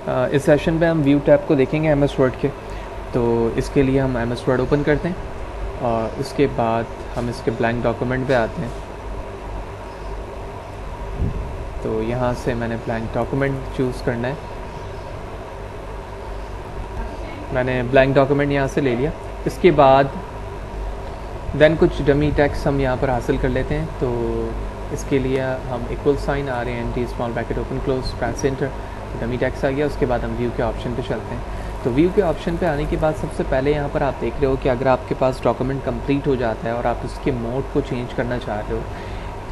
इस सेशन पे हम व्यू टैब को देखेंगे एमएस वर्ड के। तो इसके लिए हम एमएस वर्ड ओपन करते हैं और उसके बाद हम इसके ब्लैंक डॉक्यूमेंट पे आते हैं। तो यहाँ से मैंने ब्लैंक डॉक्यूमेंट चूज़ करना है। मैंने ब्लैंक डॉक्यूमेंट यहाँ से ले लिया। इसके बाद देन कुछ डमी टेक्स्ट हम यहाँ पर हासिल कर लेते हैं। तो इसके लिए हम equal sign RAND small bracket open close press enter, dummy text आ गया। उसके बाद हम व्यू के ऑप्शन पे चलते हैं। तो व्यू के ऑप्शन पे आने के बाद सबसे पहले यहाँ पर आप देख रहे हो कि अगर आपके पास डॉक्यूमेंट कंप्लीट हो जाता है और आप उसके मोड को चेंज करना चाह रहे हो,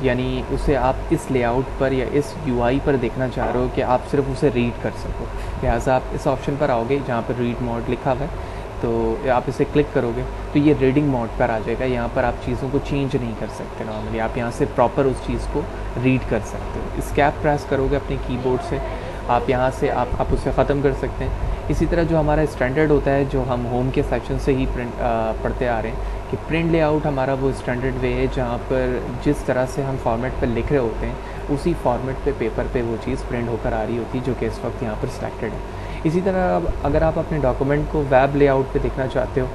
यानी उसे आप इस लेआउट पर या इस UI पर देखना चाह रहे हो कि आप सिर्फ उसे रीड कर सको, लिहाजा आप इस ऑप्शन पर आओगे जहाँ पर रीड मोड लिखा हुआ है। तो आप इसे क्लिक करोगे तो ये रीडिंग मोड पर आ जाएगा। यहाँ पर आप चीज़ों को चेंज नहीं कर सकते नॉर्मली, आप यहाँ से प्रॉपर उस चीज़ को रीड कर सकते हो। स्कैप प्रेस करोगे अपने कीबोर्ड से, आप यहाँ से आप उसे ख़त्म कर सकते हैं। इसी तरह जो हमारा स्टैंडर्ड होता है, जो हम होम के सेक्शन से ही पढ़ते आ रहे हैं कि प्रिंट लेआउट हमारा वो स्टैंडर्ड वे है जहाँ पर जिस तरह से हम फॉर्मेट पर लिख रहे होते हैं उसी फॉर्मेट पे पेपर पे वो चीज़ प्रिंट होकर आ रही होती है, जो कि इस वक्त यहाँ पर सिलेक्टेड है। इसी तरह अब अगर आप अपने डॉक्यूमेंट को वेब लेआउट पे देखना चाहते हो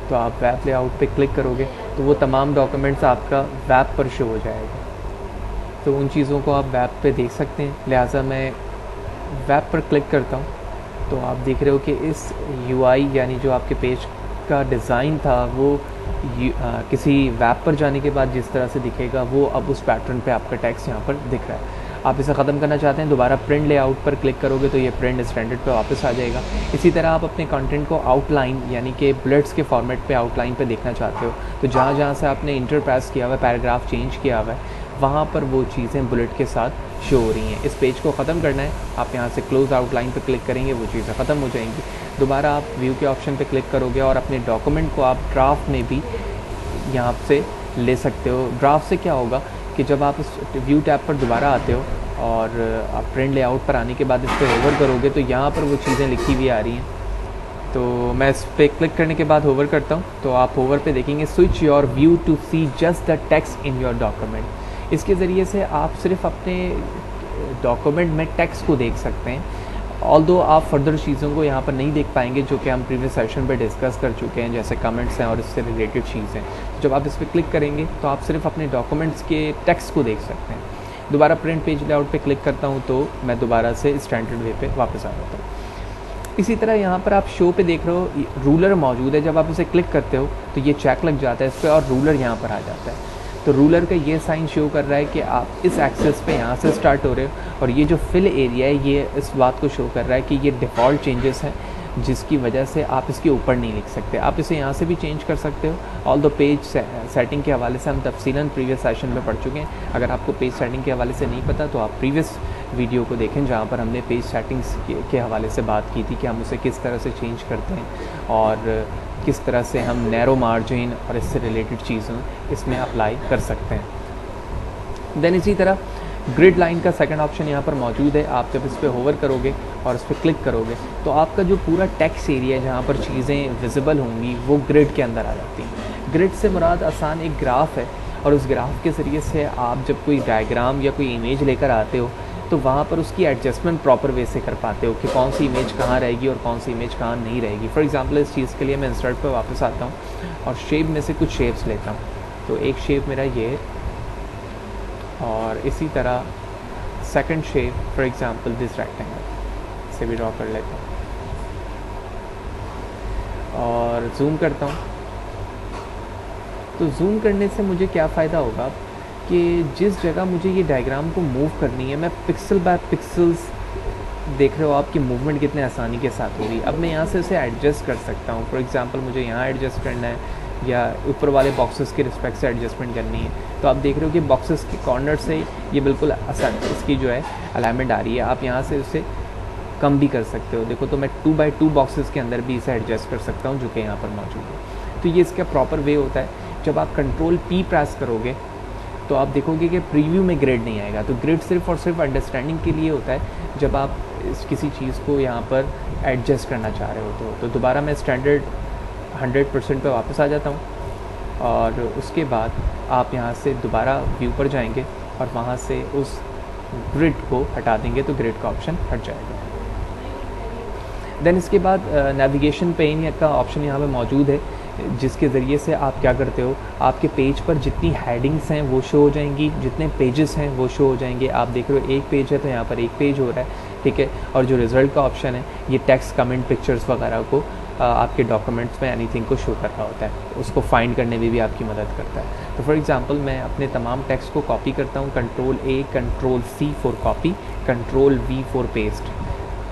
तो आप वेब लेआउट पे क्लिक करोगे तो वो तमाम डॉक्यूमेंट्स आपका वेब पर शो हो जाएगा। तो उन चीज़ों को आप वेब पे देख सकते हैं, लिहाजा मैं वेब पर क्लिक करता हूँ। तो आप देख रहे हो कि इस UI यानी जो आपके पेज का डिज़ाइन था वो किसी वेब पर जाने के बाद जिस तरह से दिखेगा वो अब उस पैटर्न पे आपका टेक्स्ट यहाँ पर दिख रहा है। आप इसे ख़त्म करना चाहते हैं, दोबारा प्रिंट लेआउट पर क्लिक करोगे तो ये प्रिंट स्टैंडर्ड पे वापस आ जाएगा। इसी तरह आप अपने कंटेंट को आउटलाइन यानी कि बुलेट्स के फॉर्मेट पे आउटलाइन पे देखना चाहते हो तो जहाँ जहाँ से आपने इंटर प्रेस किया हुआ है, पैराग्राफ चेंज किया हुआ है, वहाँ पर वो चीज़ें बुलेट के साथ शो हो रही हैं। इस पेज को ख़त्म करना है, आप यहाँ से क्लोज आउटलाइन पर क्लिक करेंगे, वो चीज़ें ख़त्म हो जाएंगी। दोबारा आप व्यू के ऑप्शन पर क्लिक करोगे और अपने डॉक्यूमेंट को आप ड्राफ्ट में भी यहाँ से ले सकते हो। ड्राफ्ट से क्या होगा कि जब आप इस व्यू टैब पर दोबारा आते हो और आप प्रिंट लेआउट पर आने के बाद इस पर होवर करोगे तो यहाँ पर वो चीज़ें लिखी हुई आ रही हैं। तो मैं इस पर क्लिक करने के बाद होवर करता हूँ तो आप होवर पे देखेंगे switch your view to see just the text in your document. इसके ज़रिए से आप सिर्फ अपने डॉक्यूमेंट में टेक्स्ट को देख सकते हैं, ऑल्दो आप फर्दर चीज़ों को यहाँ पर नहीं देख पाएंगे जो कि हम प्रीवियस सेशन पे डिस्कस कर चुके हैं, जैसे कमेंट्स हैं और इससे रिलेटेड चीज़ें। जब आप इस पर क्लिक करेंगे तो आप सिर्फ अपने डॉक्यूमेंट्स के टेक्स्ट को देख सकते हैं। दोबारा प्रिंट पेज लेआउट पे क्लिक करता हूँ तो मैं दोबारा से स्टैंडर्ड वे पे वापस आ जाता हूँ। इसी तरह यहाँ पर आप शो पे देख रहे हो रूलर मौजूद है। जब आप इसे क्लिक करते हो तो ये चेक लग जाता है इस पर और रूलर यहाँ पर आ जाता है। तो रूलर का ये साइन शो कर रहा है कि आप इस एक्सेस पे यहाँ से स्टार्ट हो रहे हो और ये जो फिल एरिया है ये इस बात को शो कर रहा है कि ये डिफ़ॉल्ट चेंजेस हैं जिसकी वजह से आप इसके ऊपर नहीं लिख सकते। आप इसे यहाँ से भी चेंज कर सकते हो। ऑल द पेज सेटिंग के हवाले से हम तफसीलन प्रीवियस सेशन में पढ़ चुके हैं। अगर आपको पेज सेटिंग के हवाले से नहीं पता तो आप प्रीवियस वीडियो को देखें जहाँ पर हमने पेज सेटिंग्स के हवाले से बात की थी कि हम उसे किस तरह से चेंज करते हैं और किस तरह से हम नैरो मार्जिन और इससे रिलेटेड चीज़ें इसमें अप्लाई कर सकते हैं। देन इसी तरह ग्रिड लाइन का सेकंड ऑप्शन यहाँ पर मौजूद है। आप जब इस पर होवर करोगे और इस पर क्लिक करोगे तो आपका जो पूरा टेक्स्ट एरिया है जहाँ पर चीज़ें विजिबल होंगी वो ग्रिड के अंदर आ जाती हैं। ग्रिड से मुराद आसान एक ग्राफ है और उस ग्राफ के ज़रिए से आप जब कोई डायग्राम या कोई इमेज लेकर आते हो तो वहाँ पर उसकी एडजस्टमेंट प्रॉपर वे से कर पाते हो कि कौन सी इमेज कहाँ रहेगी और कौन सी इमेज कहाँ नहीं रहेगी। फॉर एग्जांपल इस चीज़ के लिए मैं इंसर्ट पर वापस आता हूँ और शेप में से कुछ शेप्स लेता हूँ। तो एक शेप मेरा ये है और इसी तरह second shape for example this rectangle, इसे भी ड्रॉ कर लेता हूँ और जूम करता हूँ। तो जूम करने से मुझे क्या फ़ायदा होगा कि जिस जगह मुझे ये डायग्राम को मूव करनी है मैं पिक्सल बाय पिक्सल्स देख रहे हो आपकी मूवमेंट कितने आसानी के साथ हो रही है। अब मैं यहाँ से इसे एडजस्ट कर सकता हूँ। फॉर एग्जांपल मुझे यहाँ एडजस्ट करना है या ऊपर वाले बॉक्सेस के रिस्पेक्ट से एडजस्टमेंट करनी है तो आप देख रहे हो कि बॉक्सेस के कॉर्नर से ये बिल्कुल आसान इसकी जो है अलाइनमेंट आ रही है। आप यहाँ से उसे कम भी कर सकते हो। देखो तो मैं 2x2 बॉक्सेस के अंदर भी इसे एडजस्ट कर सकता हूँ जो कि यहाँ पर मौजूद है। तो ये इसका प्रॉपर वे होता है। जब आप कंट्रोल P प्रेस करोगे तो आप देखोगे कि प्रीव्यू में ग्रिड नहीं आएगा। तो ग्रिड सिर्फ और सिर्फ अंडरस्टैंडिंग के लिए होता है जब आप किसी चीज़ को यहाँ पर एडजस्ट करना चाह रहे हो। तो दोबारा मैं स्टैंडर्ड 100% पे वापस आ जाता हूँ और उसके बाद आप यहाँ से दोबारा व्यू पर जाएंगे और वहाँ से उस ग्रिड को हटा देंगे तो ग्रिड का ऑप्शन हट जाएगा। देन इसके बाद नेविगेशन पेन का ऑप्शन यहाँ पे मौजूद है, जिसके ज़रिए से आप क्या करते हो, आपके पेज पर जितनी हेडिंग्स हैं वो शो हो जाएंगी, जितने पेजेस हैं वो शो हो जाएंगे। आप देख रहे हो एक पेज है तो यहाँ पर एक पेज हो रहा है, ठीक है। और जो रिज़ल्ट का ऑप्शन है ये टेक्स्ट, कमेंट, पिक्चर्स वगैरह को आपके डॉक्यूमेंट्स में एनीथिंग को शो कर रहा होता है, उसको फाइंड करने में भी आपकी मदद करता है। तो फॉर एग्जांपल मैं अपने तमाम टेक्स्ट को कॉपी करता हूँ, Ctrl+A Ctrl+C for copy, Ctrl+V for paste.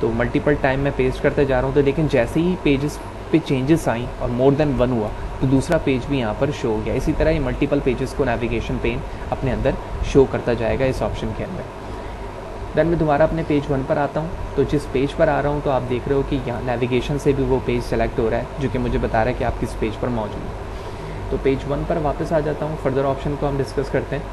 तो मल्टीपल टाइम मैं पेस्ट करते जा रहा हूँ, तो लेकिन जैसे ही पेजेस पे चेंजेस आई और मोर देन वन हुआ तो दूसरा पेज भी यहाँ पर शो हो गया। इसी तरह ये मल्टीपल पेजेस को नेविगेशन पेन अपने अंदर शो करता जाएगा इस ऑप्शन के अंदर। देन मैं दोबारा अपने पेज 1 पर आता हूँ, तो जिस पेज पर आ रहा हूँ तो आप देख रहे हो कि यहाँ नेविगेशन से भी वो पेज सेलेक्ट हो रहा है, जो कि मुझे बता रहा है कि आप किस पेज पर मौजूद हैं। तो पेज 1 पर वापस आ जाता हूँ, फर्दर ऑप्शन को हम डिस्कस करते हैं।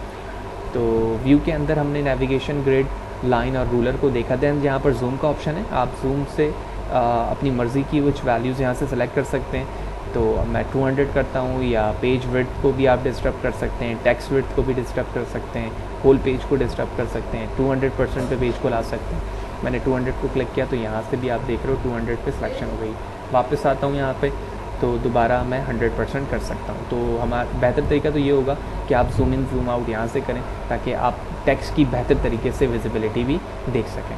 तो व्यू के अंदर हमने नेविगेशन ग्रिड, लाइन और रूलर को देखा। देन यहाँ पर जूम का ऑप्शन है, आप जूम से अपनी मर्ज़ी की कुछ वैल्यूज़ यहाँ से सेलेक्ट कर सकते हैं। तो मैं 200 करता हूँ, या पेज विड्थ को भी आप डिस्टर्ब कर सकते हैं, टेक्स्ट विड्थ को भी डिस्टर्ब कर सकते हैं, होल पेज को डिस्टर्ब कर सकते हैं, 200% पे पेज को ला सकते हैं। मैंने 200 को क्लिक किया तो यहाँ से भी आप देख रहे हो 200 पे सिलेक्शन हो गई। वापस आता हूँ यहाँ पे तो दोबारा मैं 100% कर सकता हूँ। तो हमारा बेहतर तरीका तो ये होगा कि आप जूम इन जूम आउट यहाँ से करें, ताकि आप टेक्स्ट की बेहतर तरीके से विजिबिलिटी भी देख सकें।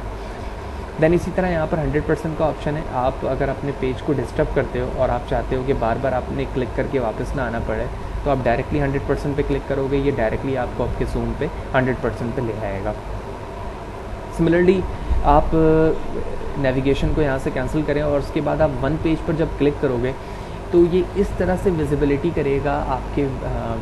देन इसी तरह यहाँ पर 100% का ऑप्शन है। आप अगर अपने पेज को डिस्टर्ब करते हो और आप चाहते हो कि बार बार आपने क्लिक करके वापस ना आना पड़े, तो आप डायरेक्टली 100% पे क्लिक करोगे, ये डायरेक्टली आपको आपके जूम पे 100% पे ले आएगा। सिमिलरली आप नेविगेशन को यहाँ से कैंसिल करें और उसके बाद आप वन पेज पर जब क्लिक करोगे तो ये इस तरह से विजिबिलिटी करेगा आपके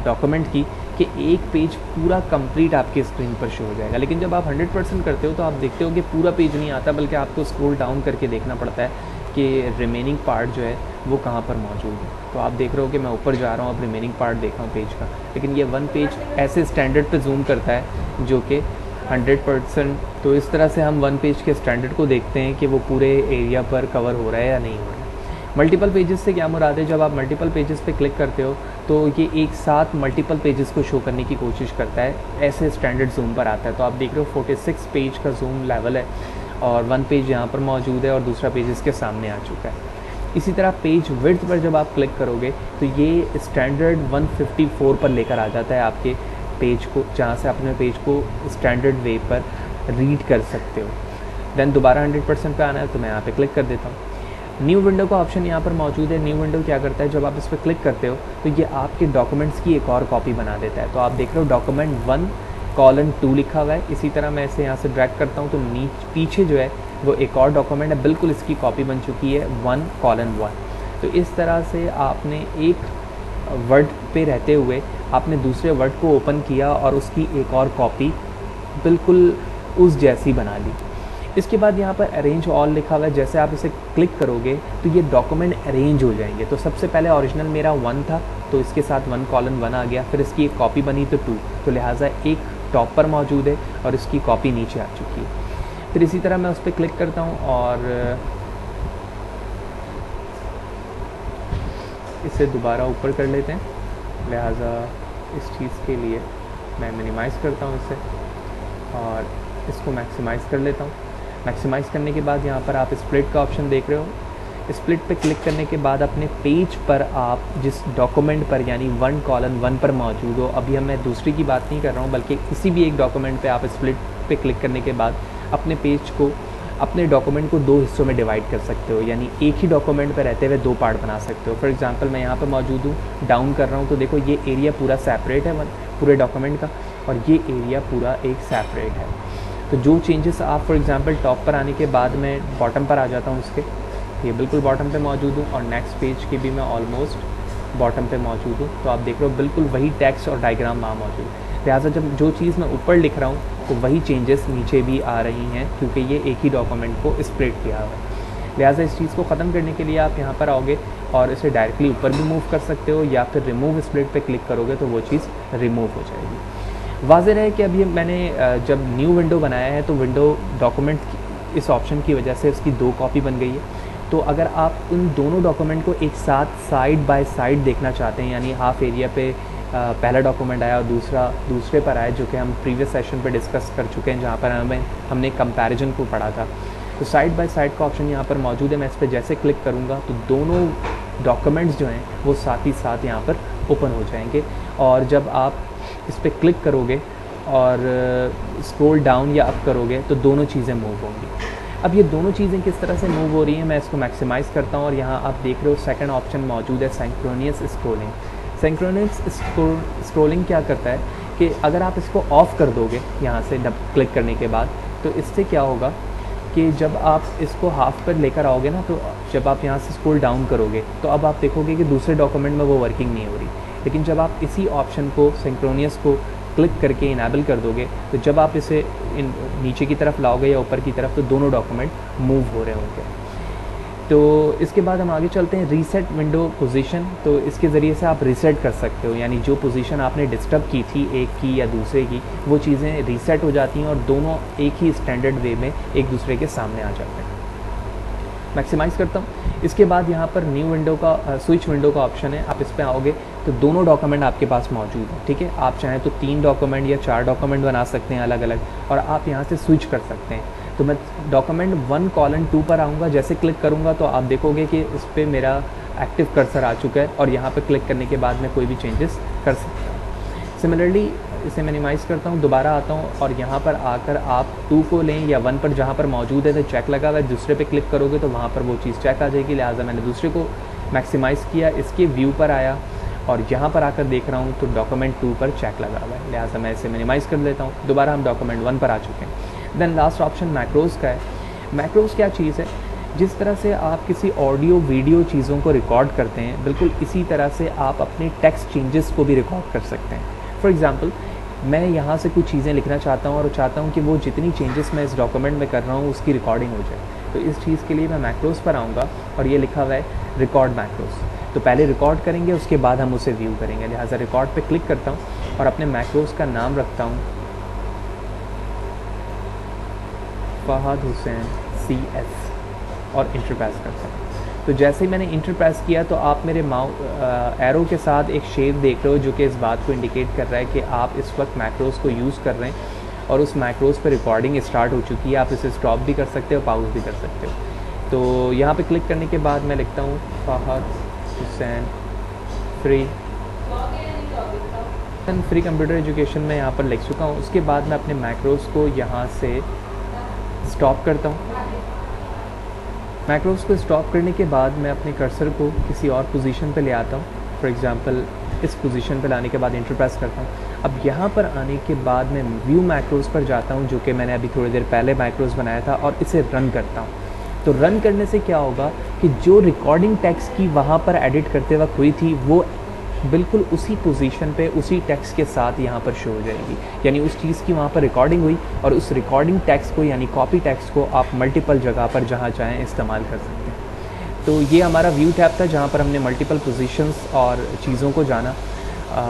डॉक्यूमेंट की कि एक पेज पूरा कंप्लीट आपके स्क्रीन पर शो हो जाएगा। लेकिन जब आप 100% करते हो तो आप देखते हो कि पूरा पेज नहीं आता, बल्कि आपको स्क्रॉल डाउन करके देखना पड़ता है कि रिमेनिंग पार्ट जो है वो कहाँ पर मौजूद है। तो आप देख रहे हो कि मैं ऊपर जा रहा हूँ, अब रिमेनिंग पार्ट देख रहा हूँ पेज का, लेकिन ये वन पेज ऐसे स्टैंडर्ड पे जूम करता है जो कि 100%। तो इस तरह से हम वन पेज के स्टैंडर्ड को देखते हैं कि वो पूरे एरिया पर कवर हो रहा है या नहीं हो रहा है। मल्टीपल पेजेस से क्या मुराद है, जब आप मल्टीपल पेजेस पे क्लिक करते हो तो ये एक साथ मल्टीपल पेजेस को शो करने की कोशिश करता है, ऐसे स्टैंडर्ड जूम पर आता है। तो आप देख रहे हो 46 पेज का जूम लेवल है और वन पेज यहाँ पर मौजूद है और दूसरा पेज इसके सामने आ चुका है। इसी तरह पेज विड्थ पर जब आप क्लिक करोगे तो ये स्टैंडर्ड 154 पर लेकर आ जाता है आपके पेज को, जहाँ से अपने पेज को स्टैंडर्ड वे पर रीड कर सकते हो। देन दोबारा 100% पे आना है तो मैं यहाँ पे क्लिक कर देता हूँ। न्यू विंडो का ऑप्शन यहाँ पर मौजूद है। न्यू विंडो क्या करता है, जब आप इस पर क्लिक करते हो तो ये आपके डॉक्यूमेंट्स की एक और कॉपी बना देता है। तो आप देख रहे हो डॉक्यूमेंट 1:2 लिखा हुआ है। इसी तरह मैं इसे यहाँ से ड्रैग करता हूँ तो पीछे जो है वो एक और डॉक्यूमेंट है, बिल्कुल इसकी कॉपी बन चुकी है 1:1। तो इस तरह से आपने एक वर्ड पे रहते हुए आपने दूसरे वर्ड को ओपन किया और उसकी एक और कॉपी बिल्कुल उस जैसी बना ली। इसके बाद यहाँ पर अरेंज ऑल लिखा हुआ है, जैसे आप इसे क्लिक करोगे तो ये डॉक्यूमेंट अरेंज हो जाएंगे। तो सबसे पहले ओरिजिनल मेरा 1 था तो इसके साथ 1:1 आ गया, फिर इसकी एक कॉपी बनी तो 2, तो लिहाजा एक टॉप पर मौजूद है और इसकी कॉपी नीचे आ चुकी है। फिर इसी तरह मैं उस पर क्लिक करता हूँ और इसे दोबारा ऊपर कर लेते हैं, लिहाजा इस चीज़ के लिए मैं मिनिमाइज़ करता हूँ इसे और इसको मैक्सिमाइज़ कर लेता हूँ। मैक्सिमाइज़ करने के बाद यहाँ पर आप स्प्लिट का ऑप्शन देख रहे हो। स्प्लिट पे क्लिक करने के बाद अपने पेज पर आप जिस डॉक्यूमेंट पर यानी 1:1 पर मौजूद हो, अभी हम मैं दूसरी की बात नहीं कर रहा हूँ बल्कि किसी भी एक डॉक्यूमेंट पे आप स्प्लिट पे क्लिक करने के बाद अपने पेज को, अपने डॉक्यूमेंट को 2 हिस्सों में डिवाइड कर सकते हो, यानी एक ही डॉक्यूमेंट पर रहते हुए 2 पार्ट बना सकते हो। फॉर एग्जांपल मैं यहाँ पर मौजूद हूँ, डाउन कर रहा हूँ तो देखो ये एरिया पूरा सेपरेट है पूरे डॉक्यूमेंट का और ये एरिया पूरा एक सेपरेट है। तो जो चेंजेस आप फॉर एग्जांपल टॉप पर आने के बाद मैं बॉटम पर आ जाता हूँ इसके, ये बिल्कुल बॉटम पे मौजूद हूँ और नेक्स्ट पेज की भी मैं ऑलमोस्ट बॉटम पे मौजूद हूँ। तो आप देख रहे हो बिल्कुल वही टेक्स्ट और डायग्राम वहाँ मौजूद है। लिहाजा जब जो चीज़ मैं ऊपर लिख रहा हूँ तो वही चेंजेस नीचे भी आ रही हैं, क्योंकि ये एक ही डॉक्यूमेंट को स्प्लिट किया हुआ है। लिहाजा इस चीज़ को ख़त्म करने के लिए आप यहाँ पर आओगे और इसे डायरेक्टली ऊपर भी मूव कर सकते हो, या फिर रिमूव स्प्लिट पे क्लिक करोगे तो वो चीज़ रिमूव हो जाएगी। वाज़ेह है कि अभी मैंने जब न्यू विंडो बनाया है तो विंडो डॉक्यूमेंट इस ऑप्शन की वजह से उसकी 2 कॉपी बन गई है। तो अगर आप उन दोनों डॉक्यूमेंट को एक साथ साइड बाय साइड देखना चाहते हैं, यानी हाफ एरिया पे पहला डॉक्यूमेंट आया और दूसरे पर आया, जो कि हम प्रीवियस सेशन पे डिस्कस कर चुके हैं, जहाँ पर हमने कंपैरिजन को पढ़ा था। तो साइड बाय साइड का ऑप्शन यहाँ पर मौजूद है। मैं इस पर जैसे क्लिक करूँगा तो दोनों डॉक्यूमेंट्स जो हैं वो साथ ही साथ यहाँ पर ओपन हो जाएंगे। और जब आप इस पर क्लिक करोगे और स्क्रॉल डाउन या अप करोगे तो दोनों चीज़ें मूव होंगी। अब ये दोनों चीज़ें किस तरह से मूव हो रही हैं, मैं इसको मैक्सिमाइज़ करता हूँ और यहाँ आप देख रहे हो सेकंड ऑप्शन मौजूद है, सिंक्रोनियस स्क्रॉलिंग। सिंक्रोनियस स्क्रॉलिंग क्या करता है कि अगर आप इसको ऑफ़ कर दोगे यहाँ से क्लिक करने के बाद, तो इससे क्या होगा कि जब आप इसको हाफ पर लेकर आओगे ना, तो जब आप यहाँ से स्क्रॉल डाउन करोगे तो अब आप देखोगे कि दूसरे डॉक्यूमेंट में वो वर्किंग नहीं हो रही। लेकिन जब आप इसी ऑप्शन को सिंक्रोनियस को क्लिक करके इनेबल कर दोगे तो जब आप इसे नीचे की तरफ लाओगे या ऊपर की तरफ तो दोनों डॉक्यूमेंट मूव हो रहे होंगे। तो इसके बाद हम आगे चलते हैं रीसेट विंडो पोजीशन। तो इसके ज़रिए से आप रीसेट कर सकते हो, यानी जो पोजीशन आपने डिस्टर्ब की थी एक की या दूसरे की, वो चीज़ें रीसेट हो जाती हैं और दोनों एक ही स्टैंडर्ड वे में एक दूसरे के सामने आ जाते हैं। मैक्सिमाइज़ करता हूँ। इसके बाद यहाँ पर न्यू विंडो का स्विच विंडो का ऑप्शन है। आप इस पर आओगे तो दोनों डॉक्यूमेंट आपके पास मौजूद है, ठीक है। आप चाहें तो 3 डॉक्यूमेंट या 4 डॉक्यूमेंट बना सकते हैं अलग अलग, और आप यहाँ से स्विच कर सकते हैं। तो मैं डॉक्यूमेंट 1:2 पर आऊँगा, जैसे क्लिक करूँगा तो आप देखोगे कि इस पर मेरा एक्टिव कर्सर आ चुका है और यहाँ पर क्लिक करने के बाद मैं कोई भी चेंजेस कर सकता हूँ। सिमिलरली इसे मिनिमाइज़ करता हूँ, दोबारा आता हूँ और यहाँ पर आकर आप 2 को लें या 1 पर जहाँ पर मौजूद है तो चेक लगा हुआ है, दूसरे पे क्लिक करोगे तो वहाँ पर वो चीज़ चेक आ जाएगी। लिहाजा मैंने दूसरे को मैक्सिमाइज़ किया, इसके व्यू पर आया और यहाँ पर आकर देख रहा हूँ तो डॉक्यूमेंट 2 पर चेक लगा हुआ है, लिहाजा मैं इसे मिनिमाइज़ कर लेता हूँ। दोबारा हम डॉक्यूमेंट 1 पर आ चुके हैं। देन लास्ट ऑप्शन मैक्रोज़ का है। मैक्रोज़ क्या चीज़ है, जिस तरह से आप किसी ऑडियो वीडियो चीज़ों को रिकॉर्ड करते हैं, बिल्कुल इसी तरह से आप अपने टेक्स्ट चेंजेस को भी रिकॉर्ड कर सकते हैं। फॉर एग्ज़ाम्पल मैं यहाँ से कुछ चीज़ें लिखना चाहता हूँ और चाहता हूँ कि वो जितनी चेंजेस मैं इस डॉक्यूमेंट में कर रहा हूँ उसकी रिकॉर्डिंग हो जाए। तो इस चीज़ के लिए मैं मैक्रोज़ पर आऊँगा और ये लिखा हुआ है रिकॉर्ड मैक्रोज़। तो पहले रिकॉर्ड करेंगे, उसके बाद हम उसे व्यू करेंगे। लिहाजा रिकॉर्ड पे क्लिक करता हूँ और अपने मैक्रोज़ का नाम रखता हूँ फहद हुसैन CS और इंटर प्रेस करता हूँ। तो जैसे ही मैंने इंटर प्रेस किया तो आप मेरे एरो के साथ एक शेप देख रहे हो जो कि इस बात को इंडिकेट कर रहा है कि आप इस वक्त मैक्रोज़ को यूज़ कर रहे हैं और उस मैक्रोज़ पर रिकॉर्डिंग स्टार्ट हो चुकी है। आप इसे स्टॉप भी कर सकते हो, पाउज भी कर सकते हो। तो यहाँ पे क्लिक करने के बाद मैं लिखता हूँ Fahad Hussain free computer education में यहाँ पर लिख चुका हूँ। उसके बाद मैं अपने मैक्रोज़ को यहाँ से स्टॉप करता हूँ। मैक्रोज़ को स्टॉप करने के बाद मैं अपने कर्सर को किसी और पोजीशन पे ले आता हूँ। फॉर एग्जांपल इस पोजीशन पे लाने के बाद इंटर प्रेस करता हूँ। अब यहाँ पर आने के बाद मैं व्यू मैक्रोज़ पर जाता हूँ, जो कि मैंने अभी थोड़ी देर पहले मैक्रोज़ बनाया था, और इसे रन करता हूँ। तो रन करने से क्या होगा कि जो रिकॉर्डिंग टेक्स्ट की वहाँ पर एडिट करते वक्त हुई थी वो बिल्कुल उसी पोजीशन पे उसी टेक्स्ट के साथ यहाँ पर शो हो जाएगी। यानी उस चीज़ की वहाँ पर रिकॉर्डिंग हुई और उस रिकॉर्डिंग टेक्स्ट को यानी कॉपी टेक्स्ट को आप मल्टीपल जगह पर जहाँ चाहें इस्तेमाल कर सकते हैं। तो ये हमारा व्यू टैब था जहाँ पर हमने मल्टीपल पोजीशंस और चीज़ों को जाना।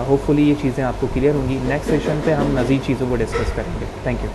होपफुली ये चीज़ें आपको क्लियर होंगी। नेक्स्ट सेशन पे हम मज़ीद चीज़ों को डिस्कस करेंगे। Thank you.